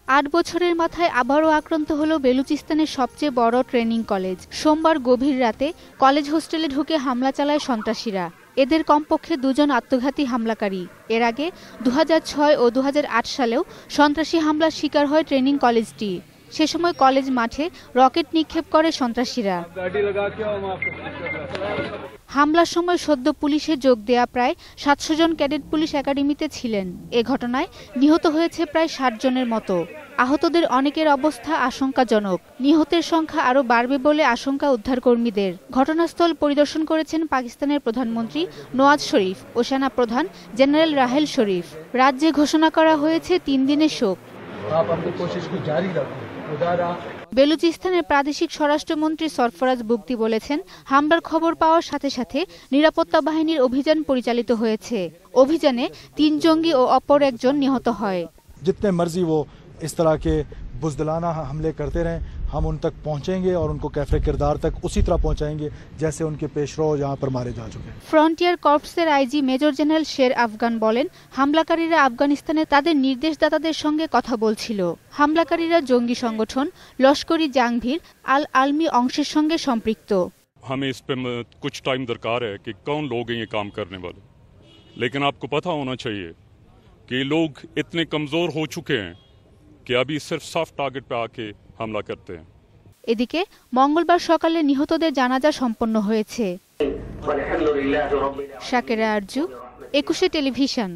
8 বছরের মাথায় আবারও আক্রান্ত হলো বেলুচিস্তানের সবচেয়ে বড় ট্রেনিং কলেজ। সোমবার গভীর রাতে কলেজ হোস্টেলে ঢুকে হামলা চালায় সন্ত্রাসীরা। এদের কমপক্ষে 2 জন আত্মঘাতী হামলাকারী। এর আগে 2006 ও 2008 সালেও সন্ত্রাসী হামলার শিকার হয় ট্রেনিং কলেজটি। সে সময় কলেজ মাঠে রকেট নিক্ষেপ করে সন্ত্রাসীরা। হামলার সময় সদ্য পুলিশে যোগ দেয়া প্রায় 700 জন ক্যাডেট পুলিশ একাডেমিতে ছিলেন। এ ঘটনায় নিহত হয়েছে প্রায় 60 জনের মতো। আহতদের অনেকের অবস্থা আশঙ্কাজনক। নিহতের সংখ্যা আরও বাড়বে বলে আশঙ্কা উদ্ধারকর্মীদের। ঘটনাস্থল পরিদর্শন করেছেন পাকিস্তানের প্রধানমন্ত্রী নওয়াজ শরীফ ও সেনা প্রধান জেনারেল রাহেল শরীফ। রাজ্যে ঘোষণা করা হয়েছে 3 দিনের শোক। বেলুচিস্তানের প্রাদেশিক স্বরাষ্ট্রমন্ত্রী সরফরাজ বুগতি বলেছেন, হামলার খবর পাওয়ার সাথে সাথে নিরাপত্তা বাহিনীর অভিযান পরিচালিত হয়েছে। অভিযানে 3 জঙ্গি ও অপর একজন নিহত হয়। जितने मर्जी वो इस तरह के बुज़दिलाना हमले करते रहें, हम उन तक पहुंचेंगे और उनको कैफे किरदार तक उसी तरह पहुंचाएंगे जैसे उनके पेशरो यहाँ पर मारे जा चुके हैं। ফ্রন্টিয়ার কর্পসের আইজি মেজর জেনারেল শের আফগান বলেন, হামলাকারীরা আফগানিস্তানে তাদের নির্দেশদাতাদের সঙ্গে কথা বলছিল। হামলাকারীরা জঙ্গি সংগঠন লস্করি জাংভির আল আলমি অংশের সঙ্গে সম্পৃক্ত। हमें इस पे कुछ टाइम दरकार है कि कौन लोग हैं ये काम करने वाले, लेकिन आपको पता होना चाहिए कि लोग इतने कमजोर हो चुके हैं कि अभी सिर्फ सॉफ्ट टारगेट पे आके हमला करते हैं। এদিকে মঙ্গলবার সকালে নিহতদের জানাজা সম্পন্ন হয়েছে। শাকেরা আরজু, 21 টেলিভিশন।